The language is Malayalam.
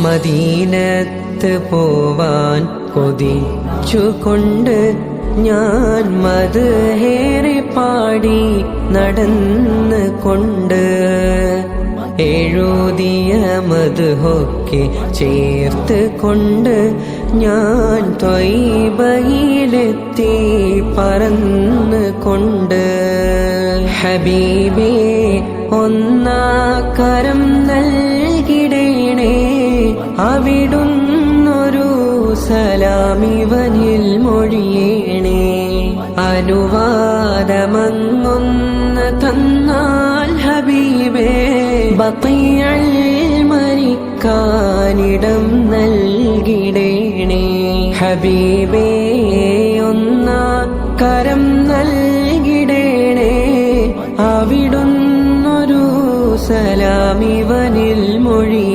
മദീനത്ത് പോവാൻ കൊതിച്ചുകൊണ്ട് ഞാൻ മദ്ഹേറെ പാടി നടന്ന് കൊണ്ട് എഴുതിയ മദ്ഹൊക്കെ ചേർത്ത് കൊണ്ട് ഞാൻ ത്വയ്ബയിലെത്തി പറന്ന് കൊണ്ട് ഹബീബേ ഒന്നാക്കരം നൽകിടേണേ അവിടുന്നൊരു സലാമിവനിൽ മൊഴിയേണേ അനുവാദമങ്ങൊന്ന് തന്നാൽ ഹബീബേ ബഖീഉൽ മരിക്കാനിടം നൽകിടേണേ ഹബീബേ ഒന്നാക്കരം നൽകിടേണേ അവിടുന്നൊരു സലാമിവനിൽ മൊഴി